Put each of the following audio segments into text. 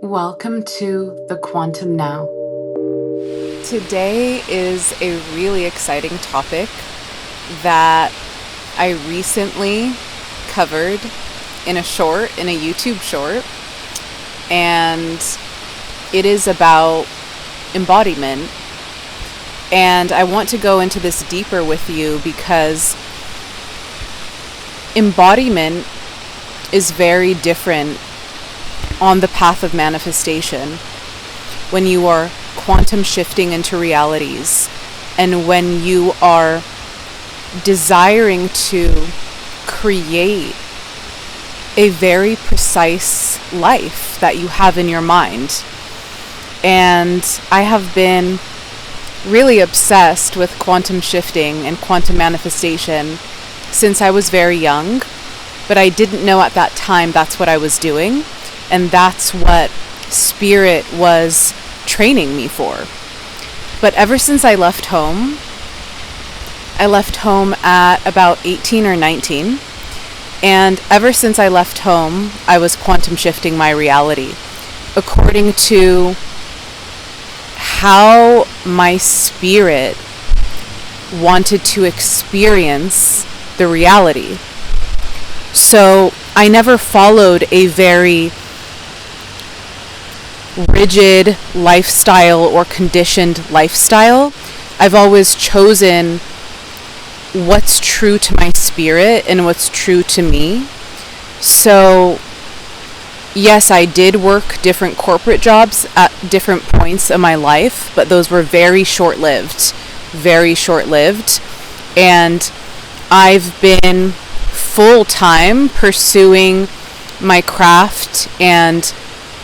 Welcome to the Quantum Now. Today is a really exciting topic that I recently covered in a YouTube short, and it is about embodiment. And I want to go into this deeper with you because embodiment is very different on the path of manifestation when you are quantum shifting into realities and when you are desiring to create a very precise life that you have in your mind. And I have been really obsessed with quantum shifting and quantum manifestation since I was very young, but I didn't know at that time that's what I was doing. And that's what Spirit was training me for. But ever since I left home at about 18 or 19. And ever since I left home, I was quantum shifting my reality according to how my spirit wanted to experience the reality. So I never followed a very rigid lifestyle or conditioned lifestyle. I've always chosen what's true to my spirit and what's true to me. So yes, I did work different corporate jobs at different points in my life, but those were very short-lived. And I've been full-time pursuing my craft and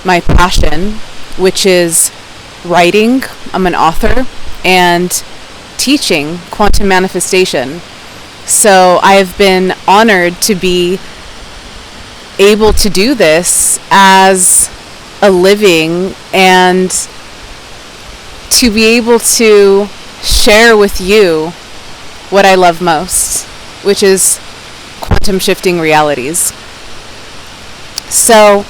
my passion, which is writing. I'm an author and teaching quantum manifestation. So I have been honored to be able to do this as a living and to be able to share with you what I love most, which is quantum shifting realities. So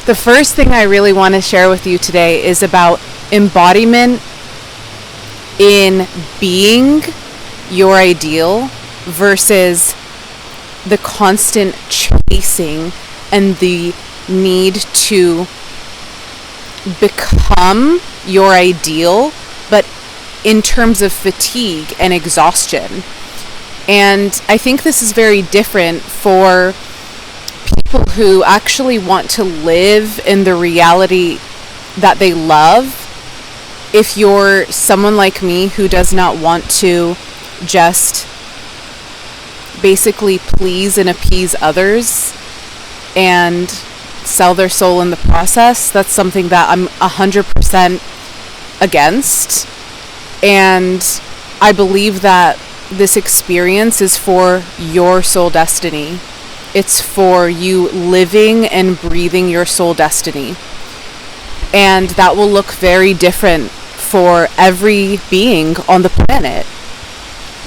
the first thing I really want to share with you today is about embodiment in being your ideal versus the constant chasing and the need to become your ideal, but in terms of fatigue and exhaustion. And I think this is very different for people who actually want to live in the reality that they love. If you're someone like me who does not want to just basically please and appease others and sell their soul in the process, that's something that I'm 100% against. And I believe that this experience is for your soul destiny. It's for you living and breathing your soul destiny. And that will look very different for every being on the planet.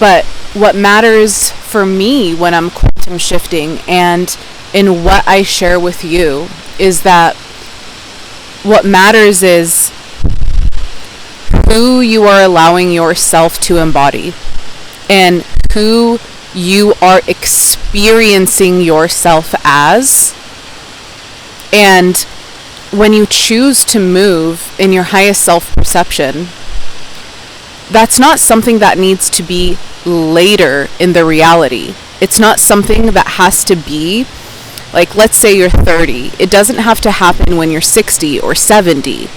But what matters for me when I'm quantum shifting and in what I share with you is that what matters is who you are allowing yourself to embody and who you are experiencing yourself as. And when you choose to move in your highest self-perception, that's not something that needs to be later in the reality. It's not something that has to be, like, let's say you're 30. It doesn't have to happen when you're 60 or 70.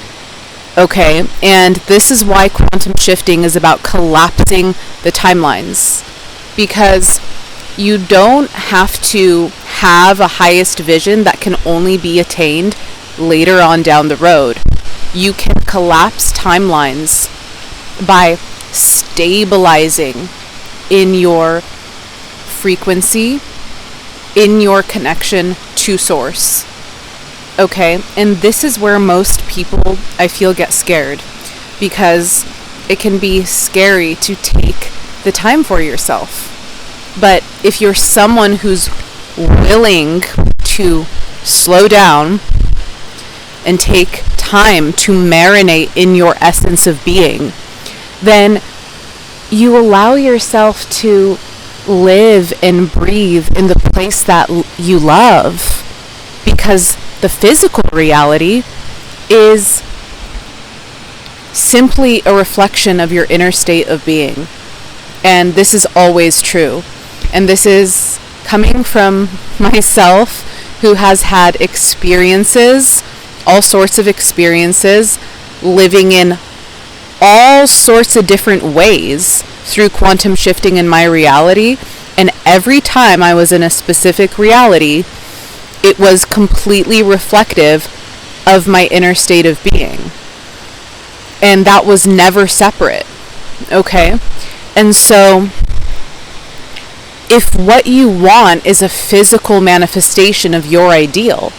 Okay? And this is why quantum shifting is about collapsing the timelines. Because you don't have to have a highest vision that can only be attained later on down the road. You can collapse timelines by stabilizing in your frequency, in your connection to source. Okay? And this is where most people, I feel, get scared, because it can be scary to take the time for yourself. But if you're someone who's willing to slow down and take time to marinate in your essence of being, then you allow yourself to live and breathe in the place that you love, because the physical reality is simply a reflection of your inner state of being. And this is always true. And this is coming from myself, who has had experiences, all sorts of experiences, living in all sorts of different ways through quantum shifting in my reality. And every time I was in a specific reality, it was completely reflective of my inner state of being. And that was never separate. Okay? And so if what you want is a physical manifestation of your ideal,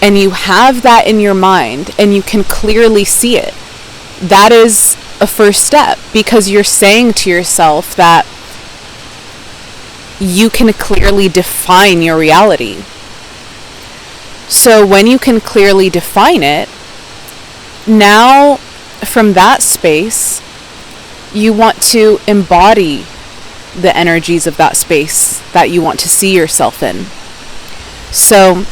and you have that in your mind and you can clearly see it, that is a first step, because you're saying to yourself that you can clearly define your reality. So when you can clearly define it, now from that space, you want to embody the energies of that space that you want to see yourself in. So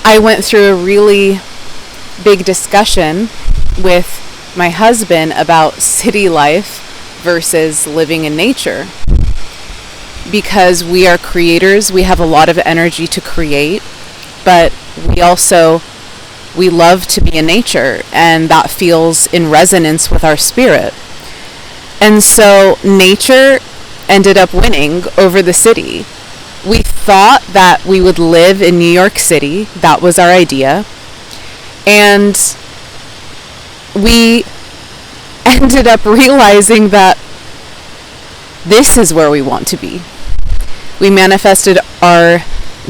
I went through a really big discussion with my husband about city life versus living in nature. Because we are creators, we have a lot of energy to create, but we love to be in nature, and that feels in resonance with our spirit. And so nature ended up winning over the city. We thought that we would live in New York City. That was our idea. And we ended up realizing that this is where we want to be. We manifested our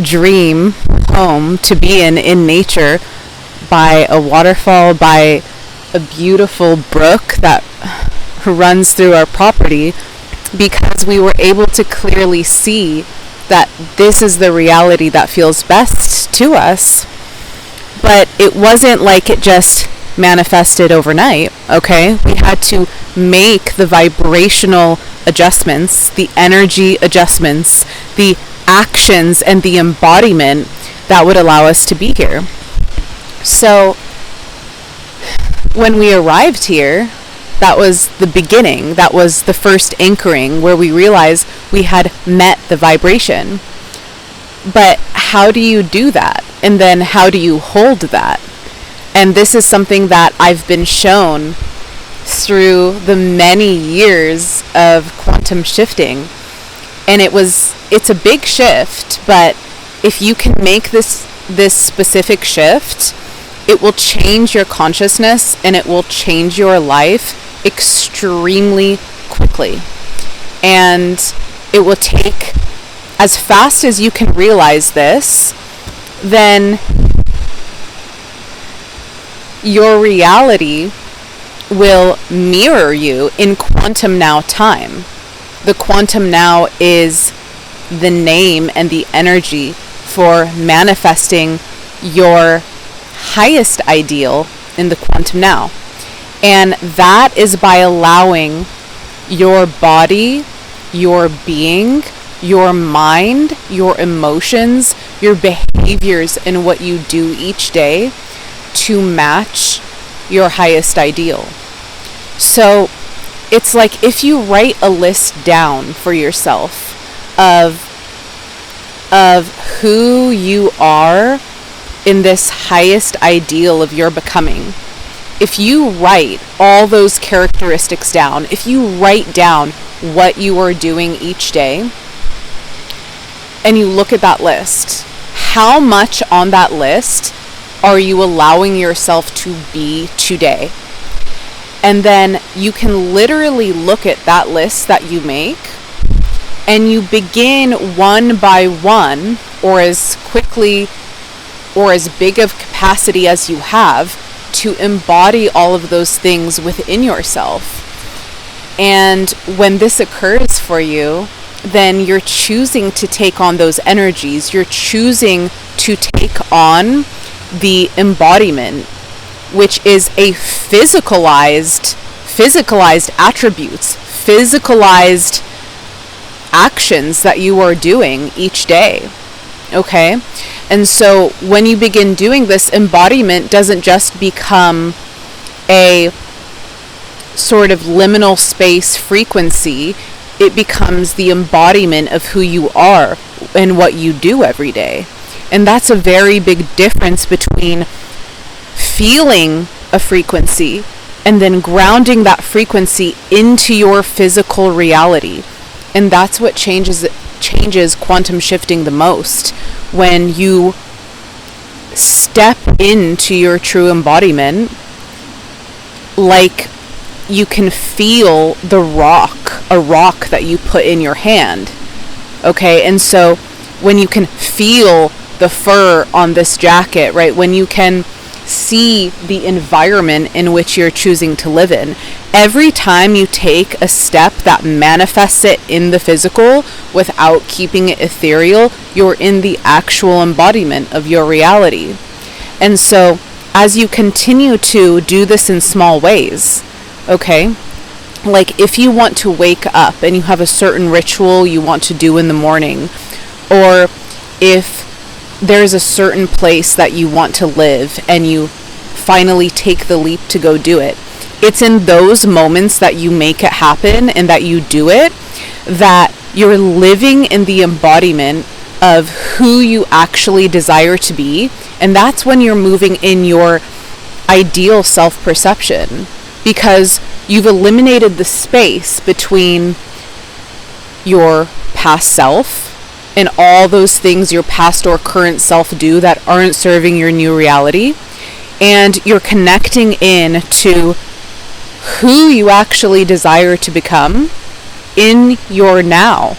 dream home to be in nature, by a waterfall, by a beautiful brook that runs through our property, because we were able to clearly see that this is the reality that feels best to us. But it wasn't like it just manifested overnight, okay? We had to make the vibrational adjustments, the energy adjustments, the actions, and the embodiment that would allow us to be here. So when we arrived here, that was the beginning. That was the first anchoring, where we realized we had met the vibration. But how do you do that? And then how do you hold that? And this is something that I've been shown through the many years of quantum shifting. And it's a big shift, but if you can make this specific shift, it will change your consciousness and it will change your life extremely quickly. And it will take, as fast as you can realize this, then your reality will mirror you in quantum now time. The quantum now is the name and the energy for manifesting your highest ideal in the quantum now. And that is by allowing your body, your being, your mind, your emotions, your behaviors, and what you do each day to match your highest ideal. So it's like if you write a list down for yourself of who you are in this highest ideal of your becoming. If you write all those characteristics down, if you write down what you are doing each day, and you look at that list, how much on that list are you allowing yourself to be today? And then you can literally look at that list that you make, and you begin one by one, or as quickly or as big of capacity as you have, to embody all of those things within yourself. And when this occurs for you, then you're choosing to take on those energies. You're choosing to take on the embodiment, which is a physicalized attributes, physicalized actions that you are doing each day. Okay? And so when you begin doing this, embodiment doesn't just become a sort of liminal space frequency, it becomes the embodiment of who you are and what you do every day. And that's a very big difference between feeling a frequency and then grounding that frequency into your physical reality. And that's what changes quantum shifting the most. When you step into your true embodiment, like you can feel a rock that you put in your hand. Okay, and so when you can feel the fur on this jacket, right, when you can see the environment in which you're choosing to live in, every time you take a step that manifests it in the physical without keeping it ethereal, you're in the actual embodiment of your reality. And so as you continue to do this in small ways, okay, like if you want to wake up and you have a certain ritual you want to do in the morning, or if there's a certain place that you want to live and you finally take the leap to go do it, it's in those moments that you make it happen and that you do it, that you're living in the embodiment of who you actually desire to be. And that's when you're moving in your ideal self-perception, because you've eliminated the space between your past self and all those things your past or current self do that aren't serving your new reality, and you're connecting in to who you actually desire to become in your now.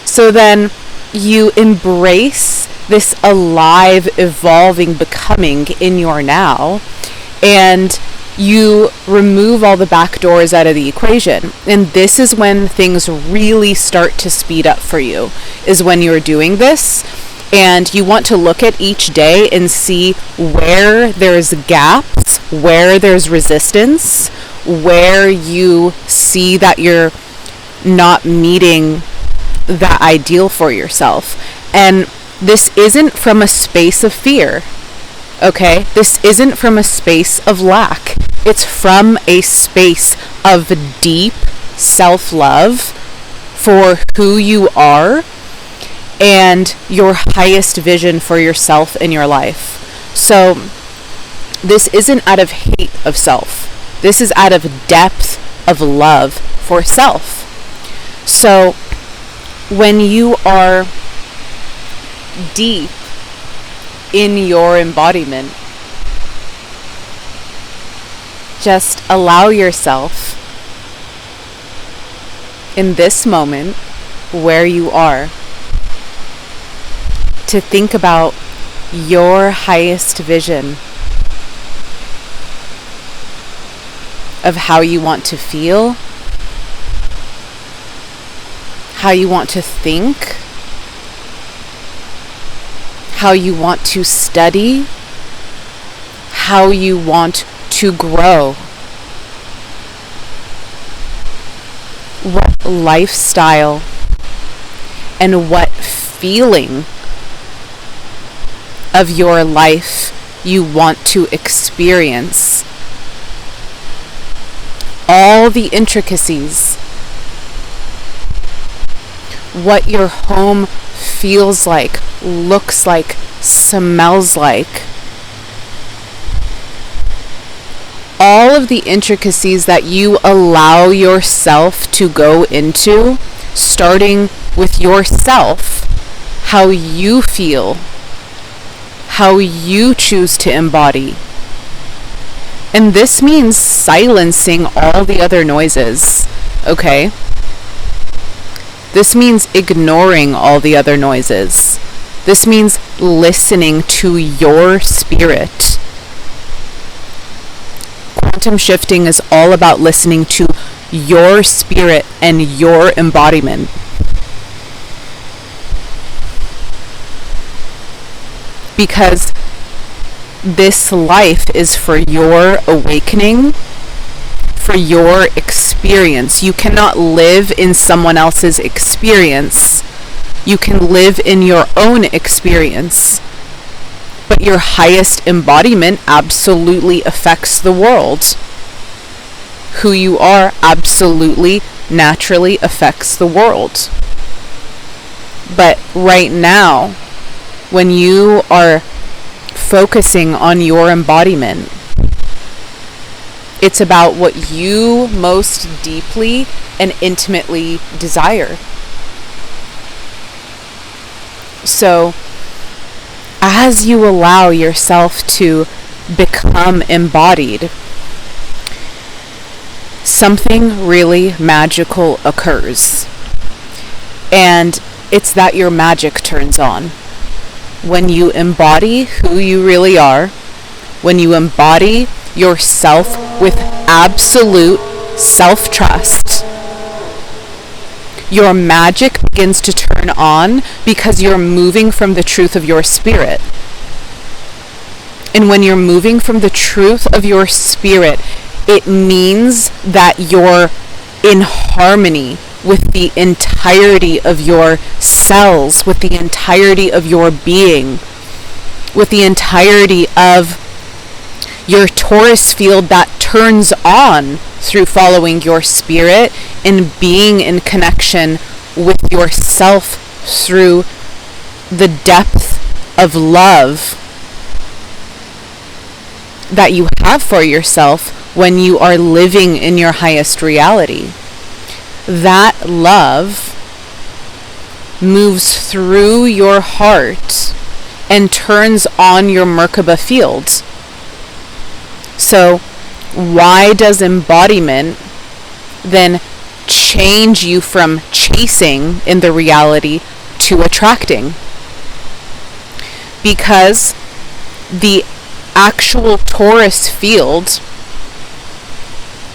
So then you embrace this alive, evolving becoming in your now, and you remove all the back doors out of the equation. And this is when things really start to speed up for you, is when you're doing this. And you want to look at each day and see where there's gaps, where there's resistance, where you see that you're not meeting that ideal for yourself. And this isn't from a space of fear. Okay, this isn't from a space of lack. It's from a space of deep self-love for who you are and your highest vision for yourself in your life. So this isn't out of hate of self. This is out of depth of love for self. So when you are deep in your embodiment, just allow yourself in this moment where you are to think about your highest vision of how you want to feel, how you want to think, how you want to study, how you want to grow, what lifestyle and what feeling of your life you want to experience. All the intricacies, what your home feels like, looks like, smells like. All of the intricacies that you allow yourself to go into, starting with yourself, how you feel, how you choose to embody. And this means silencing all the other noises, okay? This means ignoring all the other noises. This means listening to your spirit. Quantum shifting is all about listening to your spirit and your embodiment. Because this life is for your awakening, for your experience. You cannot live in someone else's experience. You can live in your own experience. But your highest embodiment absolutely affects the world. Who you are absolutely, naturally affects the world. But right now, when you are focusing on your embodiment, it's about what you most deeply and intimately desire. So, as you allow yourself to become embodied, something really magical occurs. And it's that your magic turns on. When you embody who you really are, when you embody yourself with absolute self-trust, your magic begins to turn on because you're moving from the truth of your spirit. And when you're moving from the truth of your spirit, it means that you're in harmony with the entirety of your cells, with the entirety of your being, with the entirety of your torus field that turns on through following your spirit and being in connection with yourself through the depth of love that you have for yourself when you are living in your highest reality. That love moves through your heart and turns on your Merkaba field. So why does embodiment then change you from chasing in the reality to attracting? Because the actual torus field,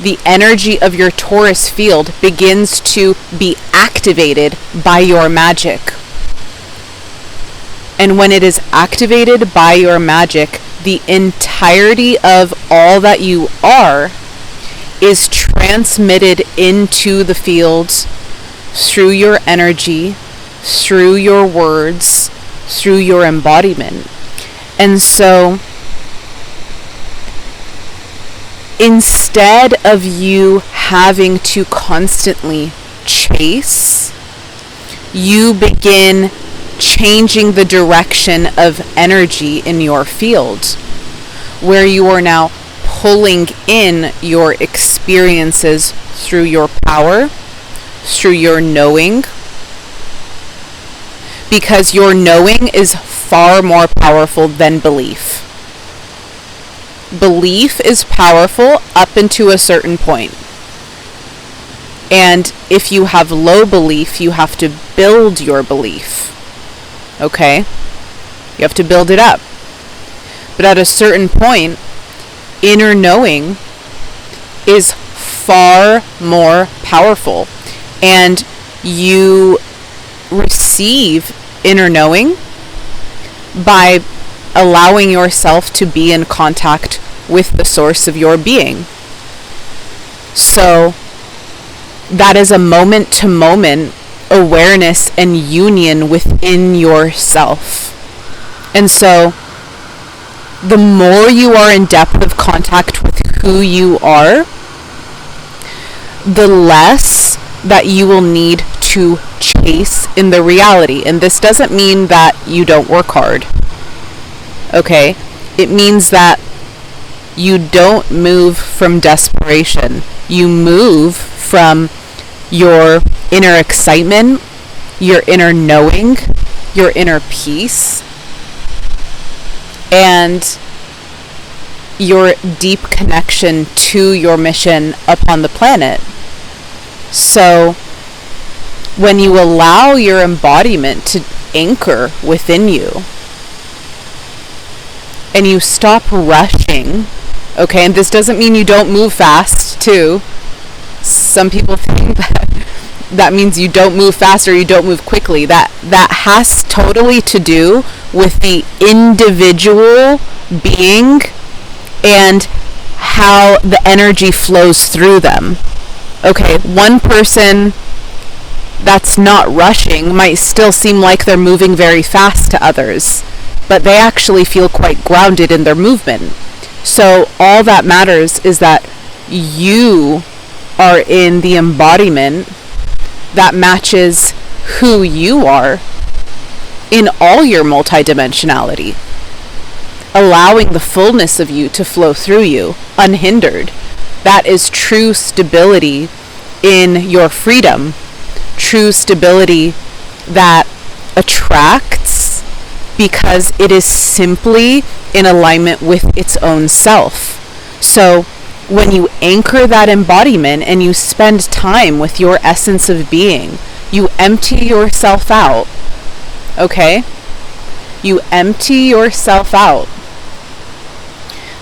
the energy of your torus field begins to be activated by your magic. And when it is activated by your magic, the entirety of all that you are is transmitted into the fields through your energy, through your words, through your embodiment. And so, instead of you having to constantly chase, you begin changing the direction of energy in your field, where you are now pulling in your experiences through your power, through your knowing, because your knowing is far more powerful than belief. Belief is powerful up until a certain point. And if you have low belief, you have to build your belief. Okay? You have to build it up. But at a certain point, inner knowing is far more powerful. And you receive inner knowing by allowing yourself to be in contact with the source of your being. So that is a moment-to-moment awareness and union within yourself. And so the more you are in depth of contact with who you are, the less that you will need to chase in the reality. And this doesn't mean that you don't work hard. Okay? It means that you don't move from desperation. You move from your inner excitement, your inner knowing, your inner peace, and your deep connection to your mission upon the planet. So when you allow your embodiment to anchor within you, and you stop rushing, okay, and this doesn't mean you don't move fast too. Some people think that means you don't move fast or you don't move quickly. That has totally to do with the individual being and how the energy flows through them. Okay, one person that's not rushing might still seem like they're moving very fast to others, but they actually feel quite grounded in their movement. So all that matters is that you are in the embodiment that matches who you are in all your multidimensionality, allowing the fullness of you to flow through you unhindered. That is true stability in your freedom, true stability that attracts because it is simply in alignment with its own self. So when you anchor that embodiment and you spend time with your essence of being, you empty yourself out, okay? You empty yourself out.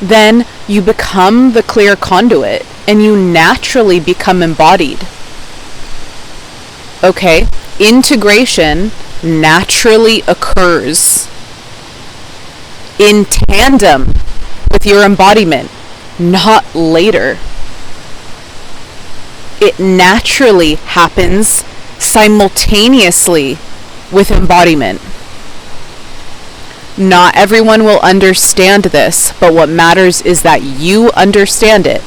Then you become the clear conduit and you naturally become embodied. Okay? Integration naturally occurs in tandem with your embodiment, not later. It naturally happens simultaneously with embodiment. Not everyone will understand this, but what matters is that you understand it.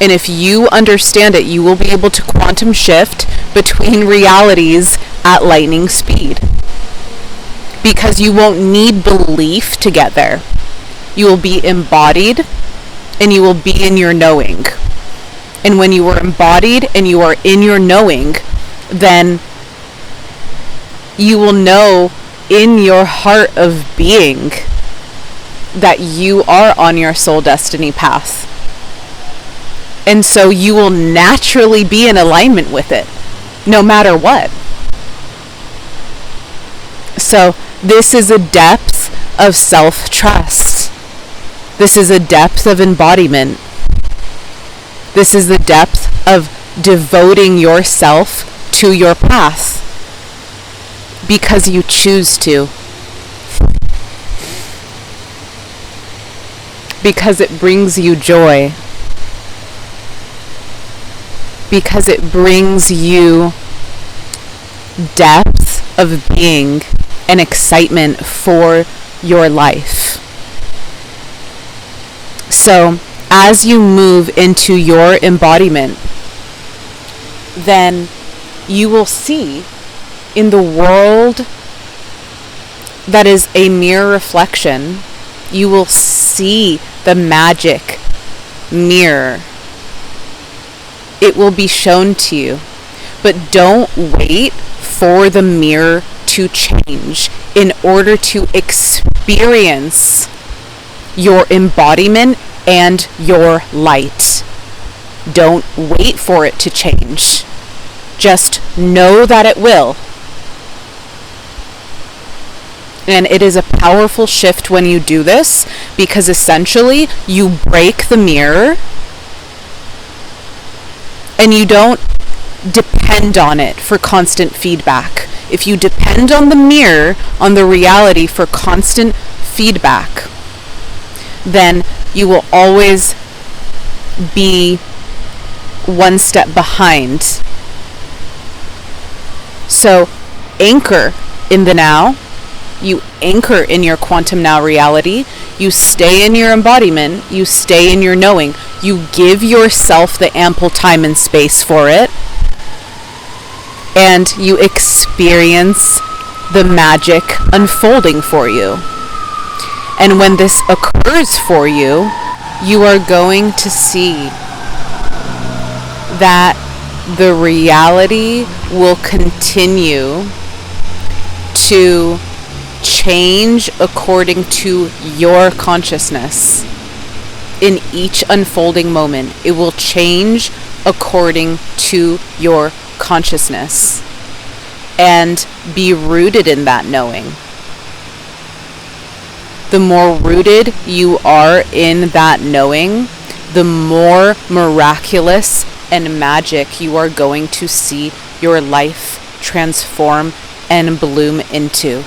And if you understand it, you will be able to quantum shift between realities at lightning speed. Because you won't need belief to get there. You will be embodied and you will be in your knowing. And when you are embodied and you are in your knowing, then you will know in your heart of being that you are on your soul destiny path. And so you will naturally be in alignment with it, no matter what. So this is a depth of self-trust. This is a depth of embodiment. This is the depth of devoting yourself to your path because you choose to. Because it brings you joy. Because it brings you depth of being and excitement for your life. So, as you move into your embodiment, then you will see in the world that is a mirror reflection, you will see the magic mirror. It will be shown to you. But don't wait for the mirror to change in order to experience your embodiment and your light. Don't wait for it to change. Just know that it will. And it is a powerful shift when you do this, because essentially you break the mirror and you don't depend on it for constant feedback. If you depend on the mirror, on the reality for constant feedback, then you will always be one step behind. So anchor in the now. You anchor in your quantum now reality. You stay in your embodiment. You stay in your knowing. You give yourself the ample time and space for it. And you experience the magic unfolding for you. And when this occurs for you, you are going to see that the reality will continue to change according to your consciousness. In each unfolding moment, it will change according to your consciousness and be rooted in that knowing. The more rooted you are in that knowing, the more miraculous and magic you are going to see your life transform and bloom into.